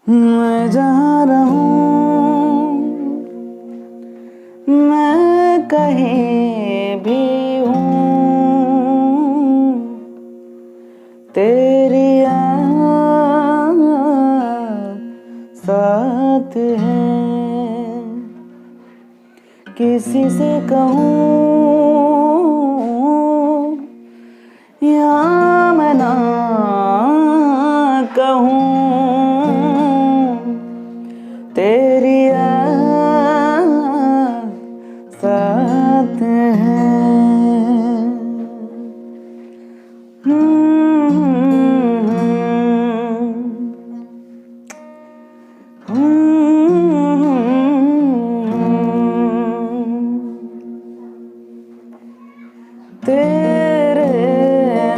मैं जहाँ रहूं, मैं कहीं भी हूँ, तेरी याद साथ है। किसी से कहूँ या मैं ना कहूँ, तेरी याद साथ है। तेरे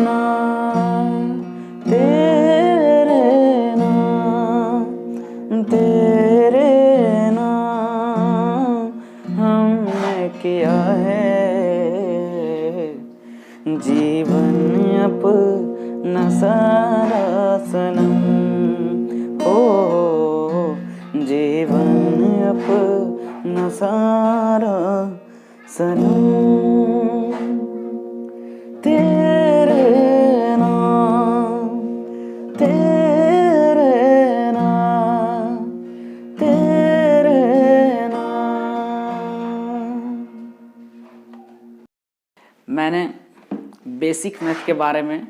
नाम, तेरे नाम, तेरे नाम हमने किया है जीवन अपना सारा सनम। ओ जीवन अपना सारा सनम। तेरे नाम, तेरे नाम, तेरे नाम। मैंने बेसिक मैथ के बारे में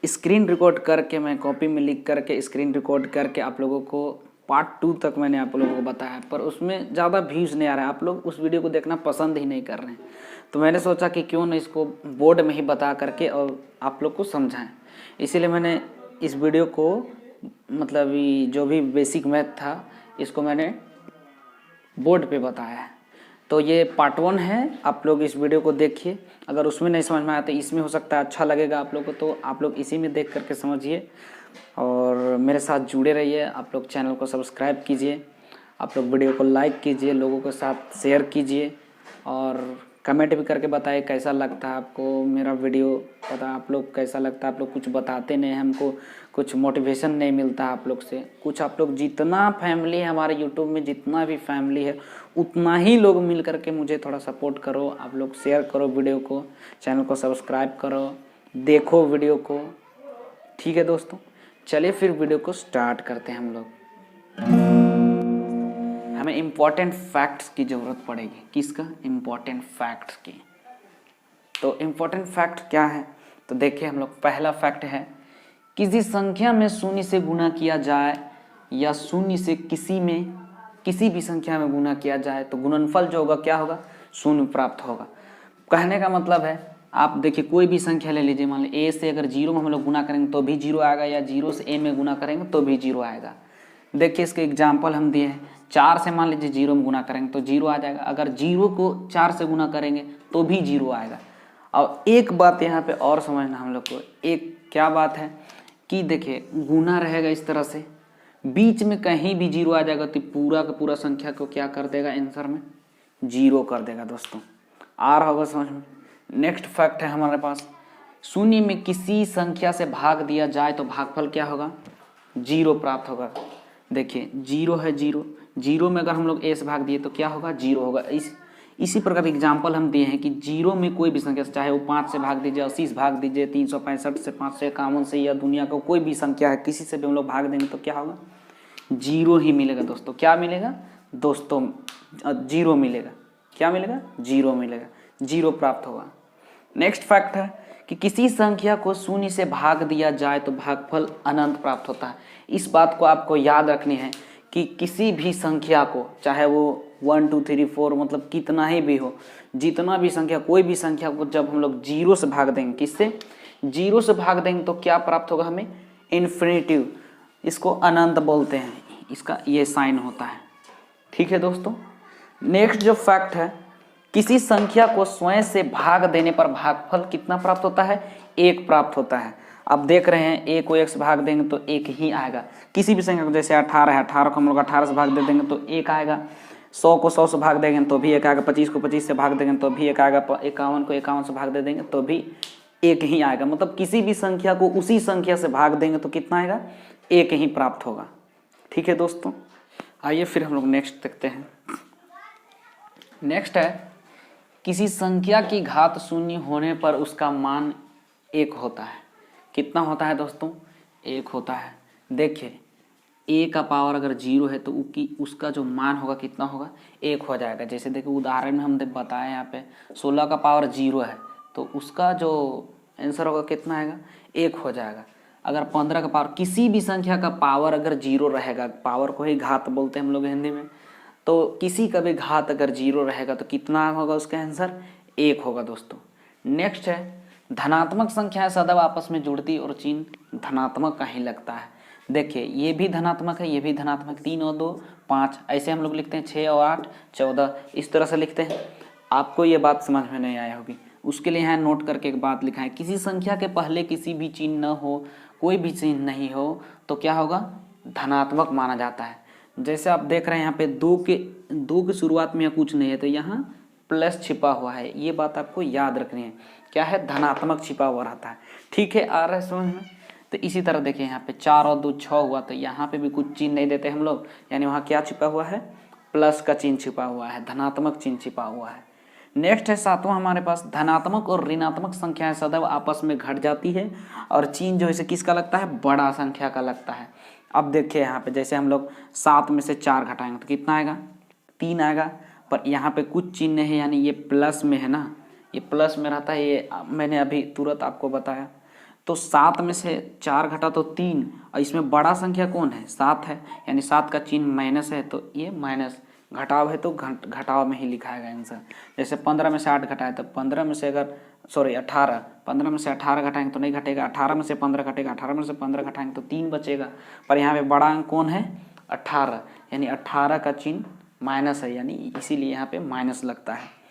स्क्रीन रिकॉर्ड करके, मैं कॉपी में लिख करके स्क्रीन रिकॉर्ड करके आप लोगों को पार्ट 2 तक मैंने आप लोगों को बताया, पर उसमें ज़्यादा व्यूज़ नहीं आ रहा है। आप लोग उस वीडियो को देखना पसंद ही नहीं कर रहे हैं, तो मैंने सोचा कि क्यों ना इसको बोर्ड में ही बता करके और आप लोग को समझाएं। इसीलिए मैंने इस वीडियो को, मतलब जो भी बेसिक मैथ था, इसको मैंने बोर्ड पे बताया है। तो ये पार्ट 1 है, आप लोग इस वीडियो को देखिए। अगर उसमें नहीं समझ में आया तो इसमें हो सकता है अच्छा लगेगा आप लोग को, तो आप लोग इसी में देख करके समझिए और मेरे साथ जुड़े रहिए। आप लोग चैनल को सब्सक्राइब कीजिए, आप लोग वीडियो को लाइक कीजिए, लोगों के साथ शेयर कीजिए और कमेंट भी करके बताइए कैसा लगता है आपको मेरा वीडियो। पता आप लोग कैसा लगता है, आप लोग कुछ बताते नहीं, हमको कुछ मोटिवेशन नहीं मिलता आप लोग से कुछ। आप लोग जितना फैमिली है हमारे यूट्यूब में, जितना भी फैमिली है उतना ही लोग मिल करके मुझे थोड़ा सपोर्ट करो। आप लोग शेयर करो वीडियो को, चैनल को सब्सक्राइब करो, देखो वीडियो को। ठीक है दोस्तों, चलिए फिर वीडियो को स्टार्ट करते हैं हम लोग। हमें इम्पॉर्टेंट फैक्ट्स की ज़रूरत पड़ेगी। किसका? इम्पॉर्टेंट फैक्ट्स की। तो इम्पॉर्टेंट फैक्ट क्या है, तो देखिए हम लोग। पहला फैक्ट है, किसी संख्या में शून्य से गुणा किया जाए या शून्य से किसी भी संख्या में गुणा किया जाए तो गुणनफल जो होगा क्या होगा? शून्य प्राप्त होगा। कहने का मतलब है, आप देखिए कोई भी संख्या ले लीजिए, मान लीजिए ए से अगर 0 में हम लोग गुना करेंगे तो भी 0 आएगा, या 0 से ए में गुना करेंगे तो भी 0 आएगा। देखिए इसके एग्जाम्पल हम दिए हैं। 4 से मान लीजिए 0 में गुना करेंगे तो 0 आ जाएगा, अगर 0 को 4 से गुना करेंगे तो भी 0 आएगा। और एक बात यहाँ पे और समझना हम लोग को, एक क्या बात है कि देखिए गुना रहेगा इस तरह से, बीच में कहीं भी 0 आ जाएगा तो पूरा का पूरा संख्या को क्या कर देगा? आंसर में 0 कर देगा। दोस्तों आ रहा होगा समझ में। नेक्स्ट फैक्ट है हमारे पास, शून्य में किसी संख्या से भाग दिया जाए तो भागफल क्या होगा? 0 प्राप्त होगा। देखिए 0 है, 0 में अगर हम लोग a से भाग दिए तो क्या होगा? 0 होगा। इसी प्रकार एग्जाम्पल हम दिए हैं कि 0 में कोई भी संख्या, चाहे वो 5 से भाग दीजिए, 80 से भाग दीजिए, 365 से, 551 से, या दुनिया का कोई भी संख्या है, किसी से भी हम लोग भाग देंगे तो क्या होगा? 0 ही मिलेगा। दोस्तों क्या मिलेगा? दोस्तों 0 मिलेगा। क्या मिलेगा? 0 मिलेगा, 0 प्राप्त होगा। नेक्स्ट फैक्ट है कि किसी संख्या को शून्य से भाग दिया जाए तो भागफल अनंत प्राप्त होता है। इस बात को आपको याद रखनी है कि किसी भी संख्या को, चाहे वो 1 2 3 4 मतलब कितना ही भी हो, जितना भी संख्या, कोई भी संख्या को जब हम लोग 0 से भाग देंगे, किससे? 0 से भाग देंगे तो क्या प्राप्त होगा हमें? इन्फिनिटिव। इसको अनंत बोलते हैं, इसका ये साइन होता है। ठीक है दोस्तों। नेक्स्ट जो फैक्ट है, किसी संख्या को स्वयं से भाग देने पर भागफल कितना प्राप्त होता है? 1 प्राप्त होता है। अब देख रहे हैं a को 1 से भाग देंगे तो 1 ही आएगा। किसी भी संख्या को, जैसे 18 है, 18 को हम लोग 18 से भाग दे देंगे तो 1 आएगा। 100 को 100 से भाग देंगे तो भी 1 आएगा। 25 को 25 से भाग देंगे तो भी 1 आएगा। 51 को 51 से भाग दे देंगे तो भी 1 ही आएगा। मतलब किसी भी संख्या को उसी संख्या से भाग देंगे तो कितना आएगा? एक ही प्राप्त होगा। ठीक है दोस्तों, आइए फिर हम लोग नेक्स्ट देखते हैं। नेक्स्ट है किसी संख्या की घात शून्य होने पर उसका मान एक होता है। कितना होता है दोस्तों? एक होता है। देखिए ए का पावर अगर 0 है तो उसका जो मान होगा कितना होगा? एक हो जाएगा। जैसे देखिए उदाहरण में हमने बताया यहाँ पे 16 का पावर 0 है तो उसका जो आंसर होगा कितना आएगा? एक हो जाएगा। अगर 15 का पावर, किसी भी संख्या का पावर अगर 0 रहेगा, पावर को ही घात बोलते हैं हम लोग हिंदी में, तो किसी का भी घात अगर 0 रहेगा तो कितना होगा उसका आंसर? एक होगा दोस्तों। नेक्स्ट है धनात्मक संख्याएं सदैव आपस में जुड़ती और चिन्ह धनात्मक का ही लगता है। देखिए ये भी धनात्मक है, ये भी धनात्मक, 3 और 2 5, ऐसे हम लोग लिखते हैं, 6 और 8 14, इस तरह से लिखते हैं। आपको ये बात समझ में नहीं आया होगी, उसके लिए यहाँ नोट करके एक बात लिखा है, किसी संख्या के पहले किसी भी चिन्ह न हो, कोई भी चिन्ह नहीं हो तो क्या होगा? धनात्मक माना जाता है। जैसे आप देख रहे हैं यहाँ पे 2 की शुरुआत में यहाँ कुछ नहीं है तो यहाँ प्लस छिपा हुआ है, ये बात आपको याद रखनी है। क्या है? धनात्मक छिपा हुआ रहता है। ठीक है, आ रहा है समझ में? तो इसी तरह देखिए यहाँ पे 4 और 2 6 हुआ तो यहाँ पे भी कुछ चिन्ह नहीं देते हम लोग, यानी वहाँ क्या छिपा हुआ है? प्लस का चिन्ह छिपा हुआ है, धनात्मक चिन्ह छिपा हुआ है। नेक्स्ट है 7वां हमारे पास, धनात्मक और ऋणात्मक संख्याएं सदैव आपस में घट जाती है और चिन्ह जो है किसका लगता है? बड़ा संख्या का लगता है। अब देखिए यहाँ पे जैसे हम लोग 7 में से 4 घटाएंगे तो कितना आएगा? 3 आएगा, पर यहाँ पे कुछ चिन्ह है यानी ये प्लस में है ना, ये प्लस में रहता है, ये मैंने अभी तुरंत आपको बताया। तो 7 में से 4 घटा तो 3, और इसमें बड़ा संख्या कौन है? 7 है, यानी 7 का चिन्ह माइनस है तो ये माइनस, घटाव है तो घटाव में ही लिखाएगा आंसर। जैसे 15 में से 8 घटाए तो 15 में से 18, 15 में से 18 घटाएंगे तो नहीं घटेगा, 18 में से 15 घटेगा, 18 में से 15 घटाएंगे तो 3 बचेगा, पर यहाँ पे बड़ा अंक कौन है? 18, यानी 18 का चिन्ह माइनस है, यानी इसीलिए यहाँ पे माइनस लगता है।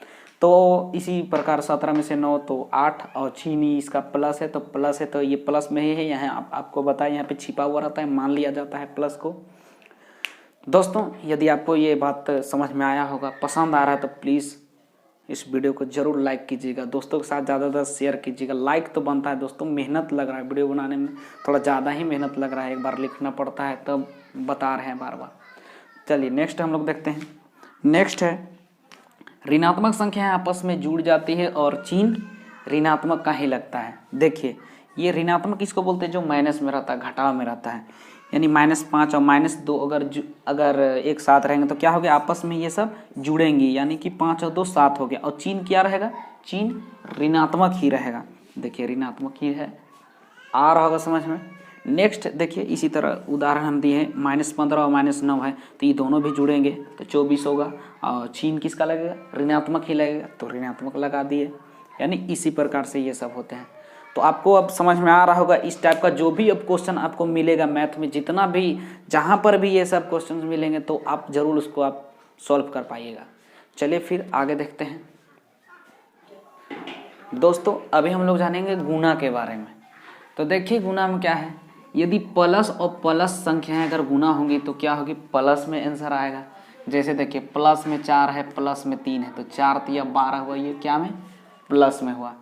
तो इसी प्रकार 17 में से 9 तो 8 और 6 नहीं, इसका प्लस है तो प्लस है तो ये प्लस में ही है, यहाँ आपको बताया यहाँ पे छिपा हुआ रहता है, मान लिया जाता है प्लस को। दोस्तों यदि आपको ये बात समझ में आया होगा, पसंद आ रहा है तो प्लीज़ इस वीडियो को ज़रूर लाइक कीजिएगा, दोस्तों के साथ ज़्यादा शेयर कीजिएगा। लाइक तो बनता है दोस्तों, मेहनत लग रहा है वीडियो बनाने में, थोड़ा ज़्यादा ही मेहनत लग रहा है, एक बार लिखना पड़ता है तब बता रहे हैं बार बार। चलिए नेक्स्ट हम लोग देखते हैं। नेक्स्ट है ऋणात्मक संख्याएं आपस में जुड़ जाती है और चिन्ह ऋणात्मक का ही लगता है। देखिए ये ऋणात्मक किसको बोलते हैं? जो माइनस में रहता है, घटाव में रहता है, यानी -5 और -2 अगर एक साथ रहेंगे तो क्या हो गया? आपस में ये सब जुड़ेंगी, यानी कि 5 और 2 7 हो गया, और चिन्ह क्या रहेगा? चिन्ह ऋणात्मक ही रहेगा। देखिए ऋणात्मक ही है, आ रहा होगा समझ में। नेक्स्ट देखिए इसी तरह उदाहरण हम दिए हैं, -15 और -9 है तो ये दोनों भी जुड़ेंगे तो 24 होगा, और चिन्ह किसका लगेगा? ऋणात्मक ही लगेगा, तो ऋणात्मक लगा दिए। यानी इसी प्रकार से ये सब होते हैं। तो आपको अब समझ में आ रहा होगा, इस टाइप का जो भी अब क्वेश्चन आपको मिलेगा मैथ में, जितना भी जहाँ पर भी ये सब क्वेश्चन मिलेंगे तो आप जरूर उसको आप सॉल्व कर पाइएगा। चलिए फिर आगे देखते हैं। दोस्तों अभी हम लोग जानेंगे गुणा के बारे में। तो देखिए गुणा में क्या है, यदि प्लस और प्लस संख्याएं अगर गुणा होंगी तो क्या होगी? प्लस में आंसर आएगा। जैसे देखिए प्लस में 4 है, प्लस में 3 है तो 4 तिया 12 हुआ, ये क्या में? प्लस में हुआ।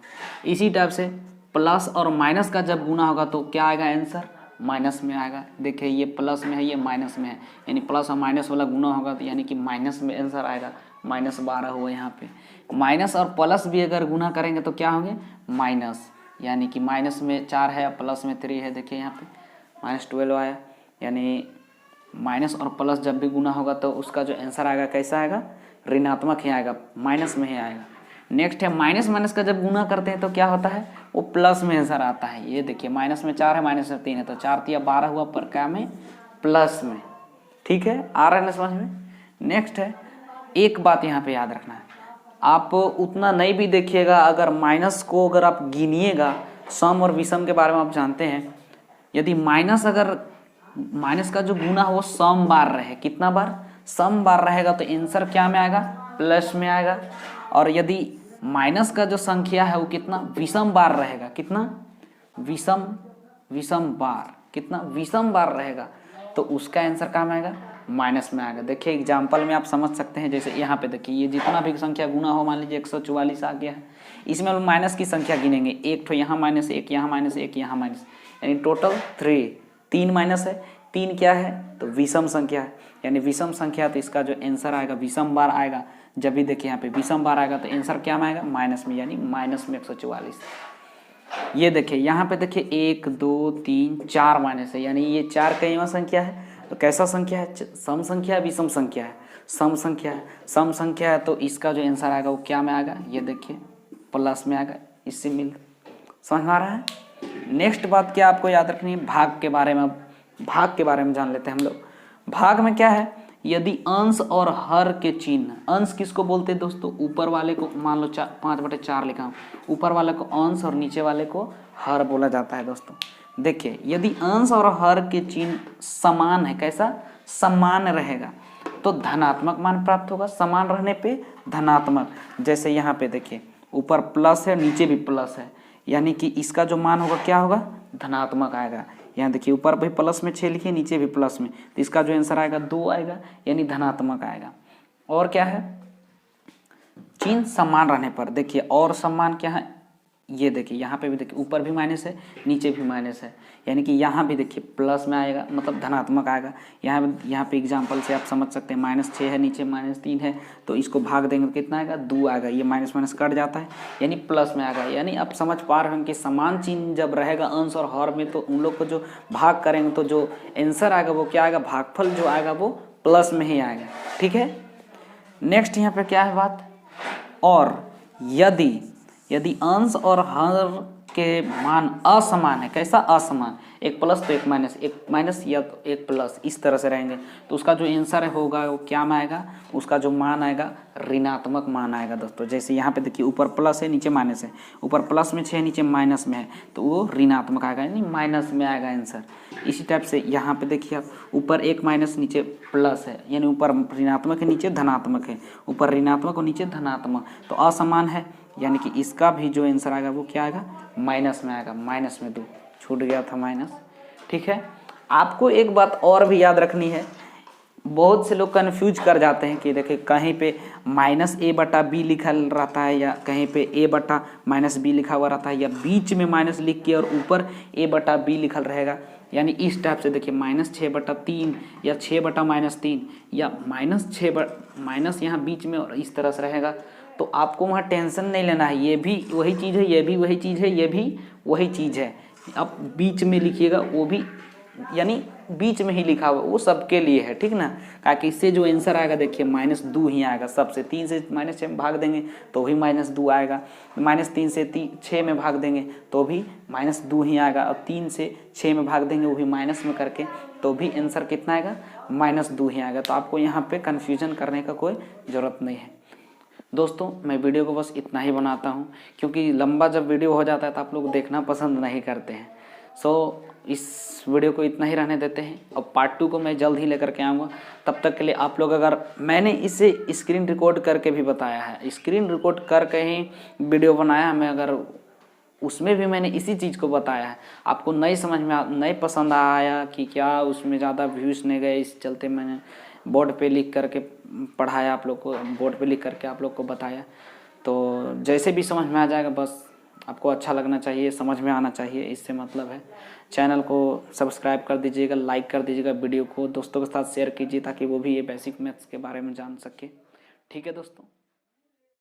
इसी टाइप से प्लस और माइनस का जब गुना होगा तो क्या आएगा आंसर? माइनस में आएगा। देखिए ये प्लस में है, ये माइनस में है, यानी प्लस और माइनस वाला गुना होगा तो यानी कि माइनस में आंसर आएगा। -12 हुआ यहाँ पे। माइनस और प्लस भी अगर गुना करेंगे तो क्या होंगे? माइनस, यानी कि माइनस में 4 है, प्लस में 3 है, देखिए यहाँ पे -12 आया। यानी माइनस और प्लस जब भी गुना होगा तो उसका जो आंसर आएगा कैसा आएगा? ऋणात्मक ही आएगा, माइनस में ही आएगा। नेक्स्ट है माइनस माइनस का जब गुना करते हैं तो क्या होता है? वो प्लस में आंसर आता है। ये देखिए माइनस में 4 है, माइनस में 3 है तो 4 तिया 12 हुआ, पर क्या में? प्लस में। ठीक है, आ रहा है ना समझ में? नेक्स्ट है, एक बात यहाँ पे याद रखना है, आप उतना नहीं भी देखिएगा, अगर माइनस को अगर आप गिनिएगा, सम और विषम के बारे में आप जानते हैं, यदि माइनस का जो गुना हो वो सम बार रहे, कितना बार? सम बार रहेगा तो आंसर क्या में आएगा? प्लस में आएगा। और यदि माइनस का जो संख्या है वो कितना? विषम बार रहेगा, कितना? विषम बार, कितना? विषम बार रहेगा तो उसका आंसर क्या में आएगा? माइनस में आएगा। देखिए एग्जाम्पल में आप समझ सकते हैं, जैसे यहाँ पे देखिए ये जितना भी संख्या गुना हो, मान लीजिए 144 आ गया है, इसमें हम माइनस की संख्या गिनेंगे, एक तो यहाँ माइनस, एक यहाँ माइनस, एक यहाँ माइनस, यानी टोटल 3, 3 माइनस है, 3 क्या है तो विषम संख्या है, यानी विषम संख्या, तो इसका जो आंसर आएगा विषम बार आएगा। जब भी देखिए यहाँ पे विषम बार आएगा तो आंसर क्या में आएगा माइनस में, यानी माइनस में 144। ये देखिए यहाँ पे देखिए 1 2 3 4 माइनस है, यानी ये 4 कईवां संख्या है। तो कैसा संख्या है, सम संख्या है विषम संख्या है, सम संख्या है। सम संख्या है तो इसका जो आंसर आएगा वो क्या में आएगा, ये देखिए प्लस में आएगा। इससे मिल समझ में आ रहा है। नेक्स्ट बात क्या आपको याद रखनी है, भाग के बारे में। भाग के बारे में जान लेते हैं हम लोग। भाग में क्या है, यदि अंश और हर के चिन्ह, अंश किसको बोलते हैं दोस्तों, ऊपर वाले को मान लो 5/4 लिखा हूँ, ऊपर वाले को अंश और नीचे वाले को हर बोला जाता है दोस्तों। देखिए यदि अंश और हर के चिन्ह समान है, कैसा समान रहेगा तो धनात्मक मान प्राप्त होगा, समान रहने पे धनात्मक। जैसे यहाँ पे देखिए ऊपर प्लस है नीचे भी प्लस है, यानी कि इसका जो मान होगा क्या होगा धनात्मक आएगा। यहाँ देखिए ऊपर भी प्लस में 6 लिखिए, नीचे भी प्लस में, तो इसका जो आंसर आएगा 2 आएगा, यानी धनात्मक आएगा। और क्या है, चिन्ह समान रहने पर, देखिए और समान क्या है, ये देखिए यहाँ पे भी देखिए ऊपर भी माइनस है नीचे भी माइनस है, यानी कि यहाँ भी देखिए प्लस में आएगा, मतलब धनात्मक आएगा। यहाँ पे एग्जांपल से आप समझ सकते हैं, -6 है नीचे -3 है, तो इसको भाग देंगे तो कितना आएगा 2 आएगा, ये माइनस माइनस कट जाता है यानी प्लस में आएगा। यानी आप समझ पा रहे हैं कि समान चिन्ह जब रहेगा अंश और हर में तो उन लोग को जो भाग करेंगे तो जो आंसर आएगा वो क्या आएगा, भागफल जो आएगा वो प्लस में ही आएगा। ठीक है, नेक्स्ट यहाँ पे क्या है बात, और यदि अंश और हर के मान असमान है, कैसा असमान, एक प्लस तो एक माइनस या तो एक प्लस, इस तरह से रहेंगे तो उसका जो आंसर होगा वो क्या में आएगा, उसका जो मान आएगा ऋणात्मक मान आएगा दोस्तों। जैसे यहाँ पे देखिए ऊपर प्लस है नीचे माइनस है, ऊपर प्लस में 6 नीचे माइनस में है, तो वो ऋणात्मक आएगा यानी माइनस में आएगा आंसर। इसी टाइप से यहाँ पे देखिए आप ऊपर एक माइनस नीचे प्लस है, यानी ऊपर ऋणात्मक है नीचे धनात्मक है, ऊपर ऋणात्मक और नीचे धनात्मक, तो असमान है, यानी कि इसका भी जो आंसर आएगा वो क्या आएगा माइनस में आएगा, माइनस में 2 छूट गया था माइनस। ठीक है, आपको एक बात और भी याद रखनी है, बहुत से लोग कंफ्यूज कर जाते हैं कि देखिए कहीं पे -a/b लिखा रहता है या कहीं पे a/-b लिखा हुआ रहता है, या बीच में माइनस लिख के और ऊपर a/b लिखल रहेगा, यानी इस टाइप से देखिए -6/3 या 6/-3 या माइनस यहाँ बीच में और इस तरह से रहेगा, तो आपको वहाँ टेंशन नहीं लेना है, ये भी वही चीज़ है, ये भी वही चीज़ है, ये भी वही चीज़ है। आप बीच में लिखिएगा, वो भी यानी बीच में ही लिखा हुआ वो सबके लिए है, ठीक ना, ताकि इससे जो आंसर आएगा देखिए -2 ही आएगा सबसे। 3 से -6 में भाग देंगे तो भी -2 आएगा, -3 से 6 में भाग देंगे तो भी -2 ही आएगा, और 3 से 6 में भाग देंगे वो भी माइनस में करके तो भी आंसर कितना आएगा -2 ही आएगा। तो आपको यहाँ पे कन्फ्यूजन करने का कोई ज़रूरत नहीं है दोस्तों। मैं वीडियो को बस इतना ही बनाता हूँ, क्योंकि लंबा जब वीडियो हो जाता है तो आप लोग देखना पसंद नहीं करते हैं। सो इस वीडियो को इतना ही रहने देते हैं, और पार्ट 2 को मैं जल्द ही लेकर के आऊँगा। तब तक के लिए आप लोग, अगर मैंने इसे स्क्रीन रिकॉर्ड करके भी बताया है, स्क्रीन रिकॉर्ड करके ही वीडियो बनाया मैं, अगर उसमें भी मैंने इसी चीज़ को बताया है, आपको नहीं समझ में नहीं पसंद आया कि क्या उसमें ज़्यादा व्यूज़ नहीं गए, इस चलते मैंने बोर्ड पे लिख करके पढ़ाया आप लोग को, बोर्ड पे लिख करके आप लोग को बताया। तो जैसे भी समझ में आ जाएगा, बस आपको अच्छा लगना चाहिए, समझ में आना चाहिए, इससे मतलब है। चैनल को सब्सक्राइब कर दीजिएगा, लाइक कर दीजिएगा, वीडियो को दोस्तों के साथ शेयर कीजिए ताकि वो भी ये बेसिक मैथ्स के बारे में जान सके। ठीक है दोस्तों।